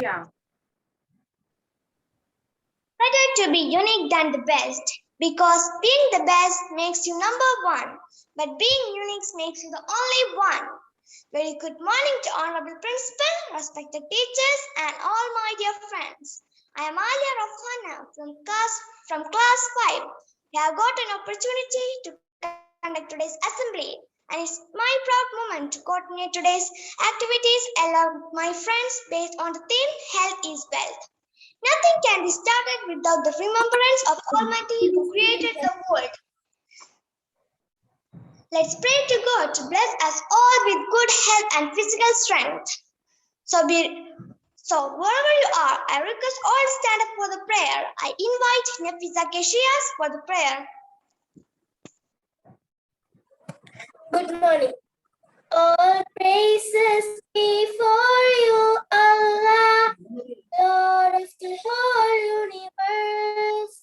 Yeah. Better to be unique than the best, because being the best makes you number one, but being unique makes you the only one. Very good morning to Honorable Principal, respected teachers, and all my dear friends. I am Alia Rafana from class 5. We have got an opportunity to conduct today's assembly, and it's my proud moment to coordinate today's activities along with my friends based on the theme Health is Wealth. Nothing can be started without the remembrance of Almighty who created the world. Let's pray to God to bless us all with good health and physical strength. So wherever you are, I request all to stand up for the prayer. I invite Nafisa Keshias for the prayer. Good morning. All praises be for you, Allah, Lord of the whole universe,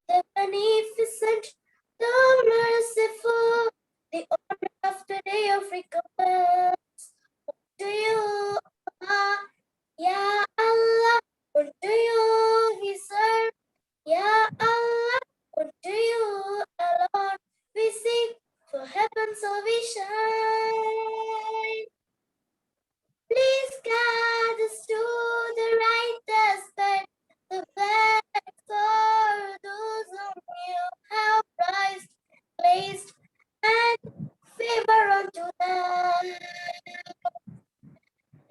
the beneficent, the merciful, the honor of the day of recompense. To you, Allah, Ya Allah, unto you we serve, Ya Allah, unto you alone we seek for heaven's salvation. Please guide us to the righteous path, the path for those whom you have placed, and favor unto them.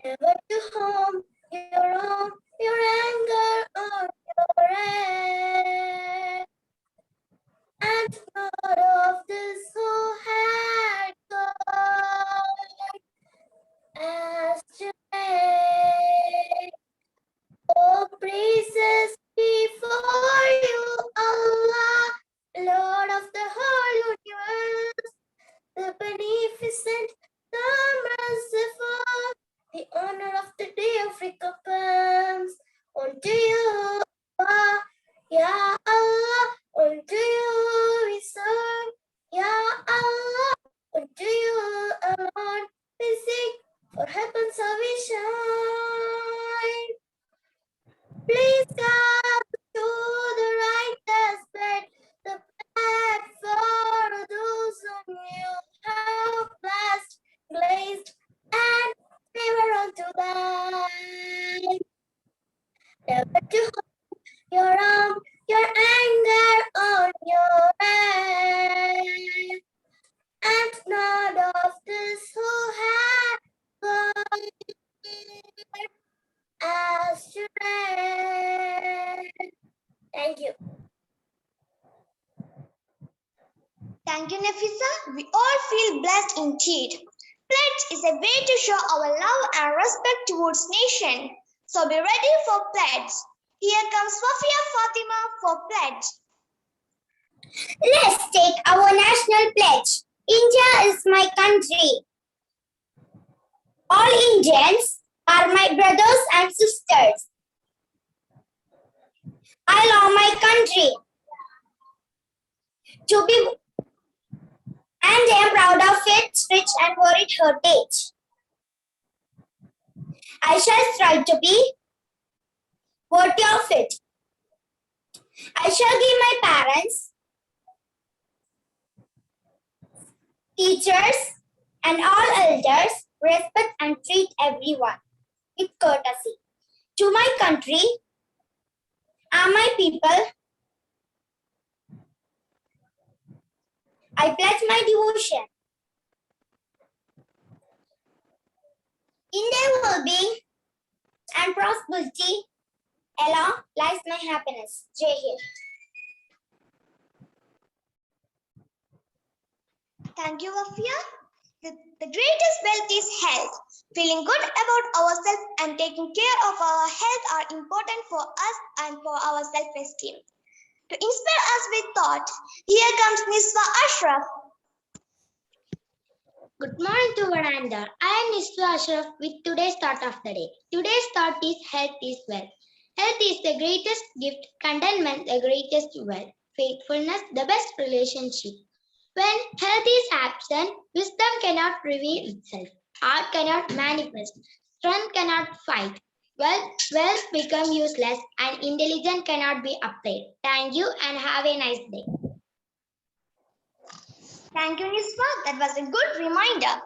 Never to harm your anger or your wrath, and not of this who had gone astray. Oh, praises be for you, Allah, Lord of the whole universe, the beneficent, the merciful, the honor of the day of recompense. Unto you, Allah, Ya Allah, unto you we serve, Ya Allah, unto you alone we seek for heaven's salvation. Please guide to the righteous path, the path for those whom you have blessed, and favor unto them. Never to hold your arm, your anger on your wrath, and not of this who have gone astray. Thank you. Thank you, Nafisa. We all feel blessed indeed. Pledge is a way to show our love and respect towards nation. So be ready for pledge. Here comes Wafia Fatima for pledge. Let's take our national pledge. India is my country. All Indians are my brothers and sisters. I love my country and I am proud of its rich and varied heritage. I shall strive to be worthy of it. I shall give my parents, teachers, and all elders respect and treat everyone with courtesy. To my country and my people, I pledge my devotion. In their well-being and prosperity along lies my happiness. Jai Hind. Thank you, Wafia. The greatest wealth is health. Feeling good about ourselves and taking care of our health are important for us and for our self-esteem. To inspire us with thought, here comes Niswa Ashraf. Good morning to Veranda. I am Niswa Ashraf with today's thought of the day. Today's thought is health is wealth. Health is the greatest gift, contentment the greatest wealth, faithfulness the best relationship. When health is absent, wisdom cannot reveal itself, art cannot manifest, Strength cannot fight. Wealth become useless and intelligence cannot be applied. Thank you and have a nice day. Thank you, Niswa. That was a good reminder.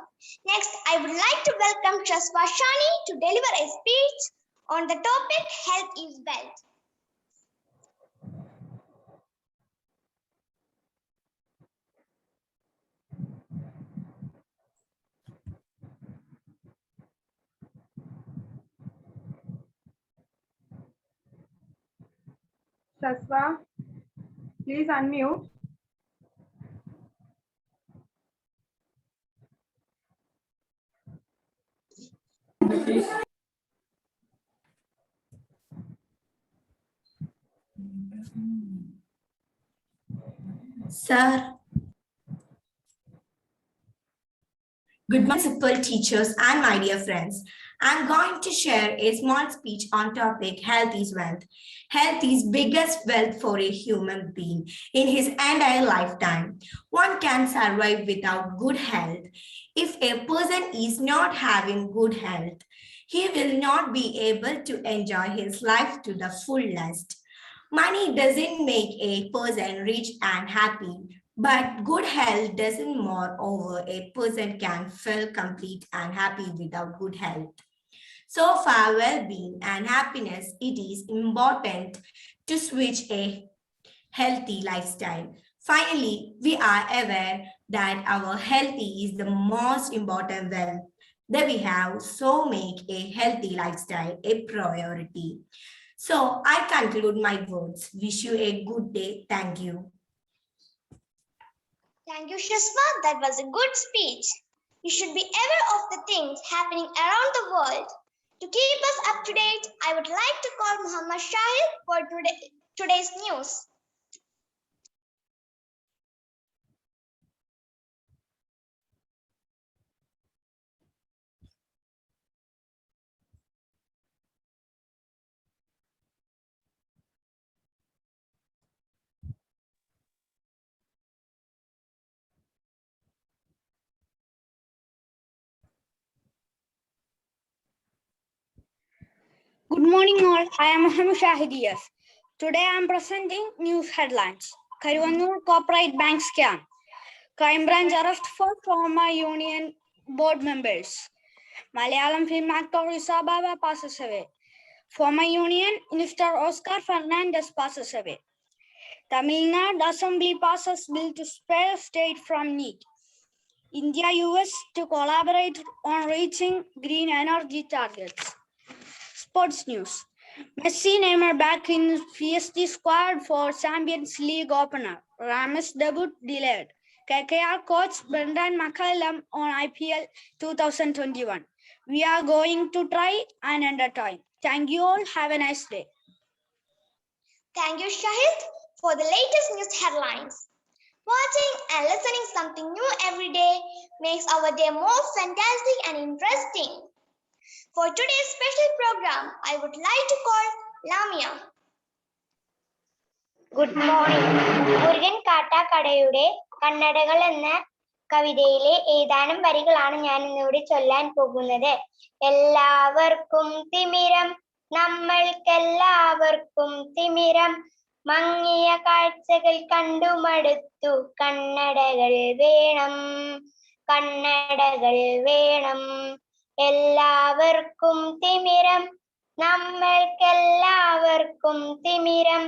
Next, I would like to welcome Shaswa Shani to deliver a speech on the topic Health is Wealth. Shaswa, please unmute. Sir, good morning, principal, teachers, and my dear friends. I'm going to share a small speech on topic health is wealth. Health is biggest wealth for a human being in his entire lifetime. One can survive without good health. If a person is not having good health, he will not be able to enjoy his life to the fullest. Money doesn't make a person rich and happy, but good health doesn't. Moreover, a person can feel complete and happy without good health. So for well-being and happiness, it is important to switch a healthy lifestyle. Finally, we are aware that our healthy is the most important wealth that we have, so make a healthy lifestyle a priority. So I conclude my words. Wish you a good day. Thank you. Thank you, Shaswa. That was a good speech. You should be aware of the things happening around the world. To keep us up to date, I would like to call Muhammad Shahid for today's news. Good morning all, I am Muhammad Shahidiyas. Today I am presenting news headlines. Karivannur Corporate Bank Scam. Crime Branch arrest for former Union Board members. Malayalam film actor Risa Baba passes away. Former Union Minister Oscar Fernandez passes away. Tamil Nadu Assembly passes bill to spare state from NEET. India-US to collaborate on reaching green energy targets. Sports news. Messi Neymar back in PSG squad for Champions League opener. Ramos debut delayed. KKR coach Brendan McCullum on IPL 2021. We are going to try and entertain. Thank you all. Have a nice day. Thank you, Shahid, for the latest news headlines. Watching and listening something new every day makes our day more fantastic and interesting. For today's special program, I would like to call Lamia. Good morning. Murukan കാട്ടാക്കടയുടെ കണ്ണടകൾ എന്ന കവിതയിലെ ഏതാനും വരികളാണ് ഞാൻ ഇന്നിവിടെ ചൊല്ലാൻ പോകുന്നത്. എല്ലാവർക്കും തിമിരം, നമ്മൾക്കെല്ലാവർക്കും തിമിരം, മങ്ങിയ കാഴ്ചകൾ കണ്ടുമടുത്തു, കണ്ണടകൾ വേണം, കണ്ണടകൾ വേണം. എല്ലാവർക്കും തിമിരം, നമ്മൾക്കെല്ലാവർക്കും തിമിരം,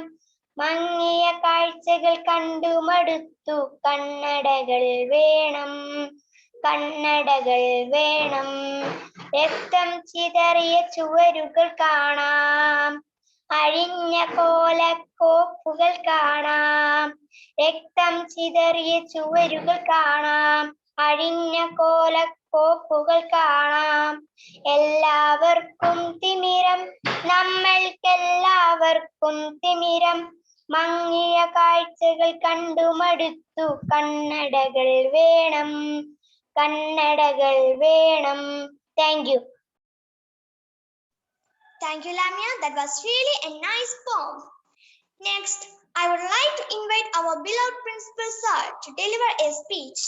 മങ്ങിയ കാഴ്ചകൾ കണ്ടുമടുത്തു, കണ്ണടകൾ വേണം, കണ്ണടകൾ വേണം. രക്തം ചിതറിയ ചുവരുകൾ കാണാം, അഴിഞ്ഞ കോലക്കോപ്പുകൾ കാണാം. രക്തം ചിതറിയ ചുവരുകൾ കാണാം, അഴിഞ്ഞ കോലക്കോപ്പുകൾ കാണാം. എല്ലാവർക്കും തിമിരം, നമ്മൾക്കെല്ലാവർക്കും തിമിരം, മങ്ങിയ കാഴ്ചകൾ കണ്ടുമടുത്തു, കണ്ണടകൾ വേണം, കണ്ണടകൾ വേണം. Thank you. Thank you, Lamia. That was really a nice poem. Next, I would like to invite our beloved Principal Sir to deliver a speech.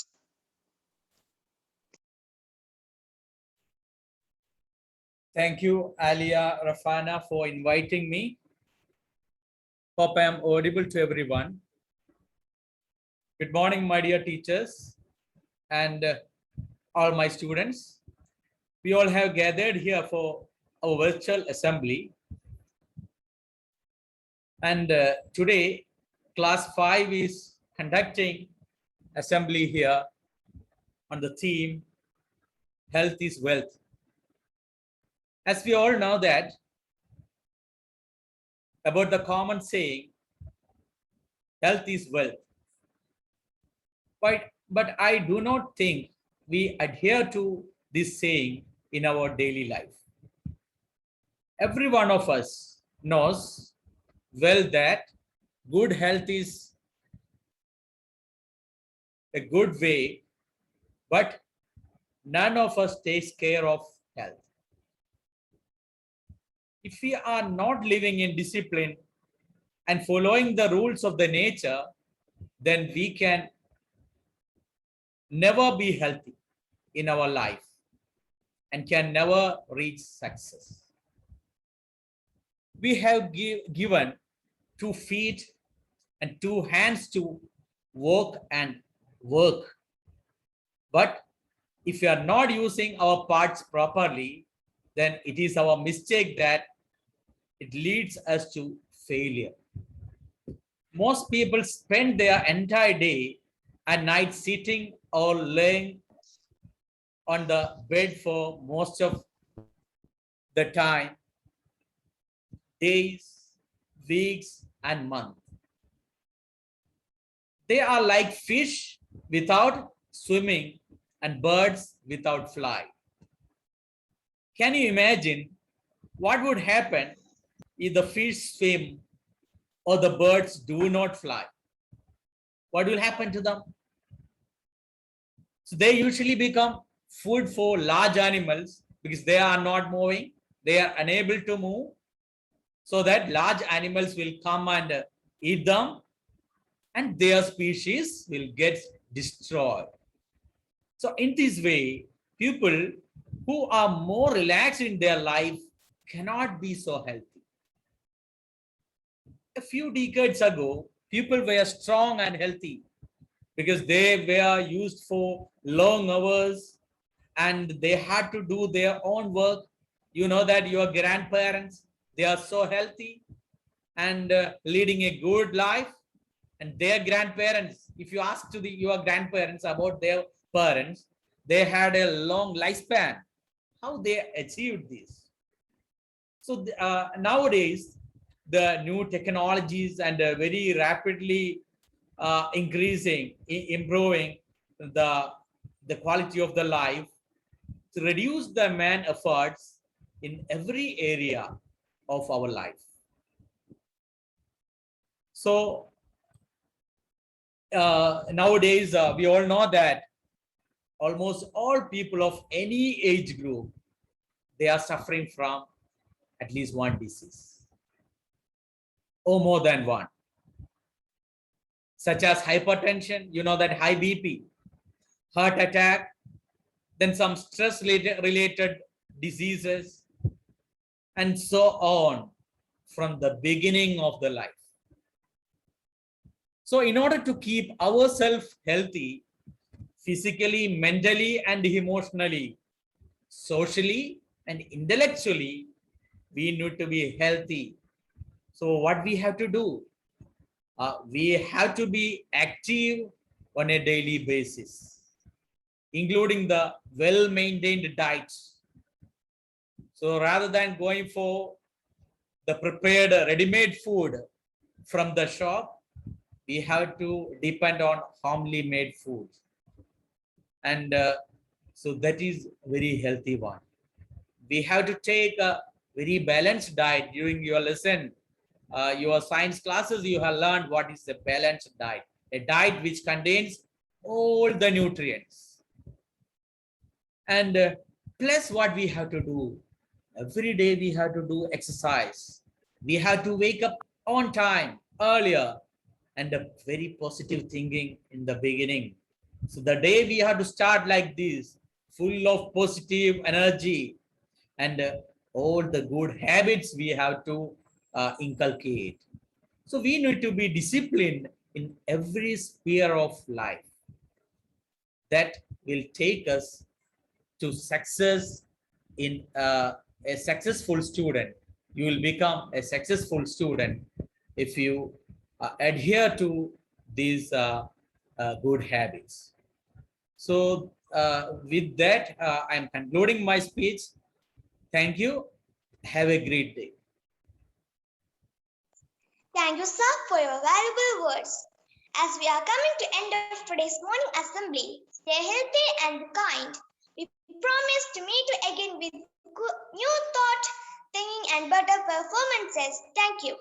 Thank you, Alia Rafana, for inviting me. Hope I am audible to everyone. Good morning, my dear teachers and all my students. We all have gathered here for our virtual assembly. And today, class 5 is conducting assembly here on the theme, Health is Wealth. As we all know that, about the common saying, health is wealth. But I do not think we adhere to this saying in our daily life. Every one of us knows well that good health is a good way, but none of us takes care of health. If we are not living in discipline and following the rules of the nature, then we can never be healthy in our life and can never reach success. We have given 2 feet and 2 hands to walk and work. But if we are not using our parts properly, then it is our mistake that it leads us to failure. Most people spend their entire day and night sitting or laying on the bed for most of the time, days, weeks, and months. They are like fish without swimming and birds without fly. Can you imagine what would happen if the fish swim or the birds do not fly? What will happen to them? So they usually become food for large animals because they are not moving, they are unable to move, so that large animals will come and eat them and their species will get destroyed. So in this way, people who are more relaxed in their life cannot be so healthy. A few decades ago, people were strong and healthy because they were used for long hours and they had to do their own work. You know that your grandparents, they are so healthy and leading a good life. And their grandparents, if you ask to your grandparents about their parents, they had a long lifespan. How they achieved this? So nowadays, the new technologies and very rapidly increasing, improving the quality of the life to reduce the man efforts in every area of our life. So nowadays, we all know that almost all people of any age group, they are suffering from at least one disease or more than one, such as hypertension, you know that high BP, heart attack, then some stress related diseases, and so on from the beginning of the life. So in order to keep ourselves healthy, physically, mentally, and emotionally, socially, and intellectually, we need to be healthy. So what we have to do? We have to be active on a daily basis, including the well-maintained diets. So rather than going for the prepared ready-made food from the shop, we have to depend on homely made food. And so that is very healthy one. We have to take a very balanced diet. During your lesson, your science classes, you have learned what is a balanced diet. A diet which contains all the nutrients. And plus what we have to do, every day we have to do exercise. We have to wake up on time, earlier, and a very positive thinking in the beginning. So the day we have to start like this, full of positive energy, and all the good habits we have to inculcate. So we need to be disciplined in every sphere of life. That will take us to success in a successful student. You will become a successful student if you adhere to these good habits. So with that, I'm concluding my speech. Thank you. Have a great day. Thank you, sir, for your valuable words. As we are coming to end of today's morning assembly, stay healthy and kind. We promise to meet you again with new thought, thinking and better performances. Thank you.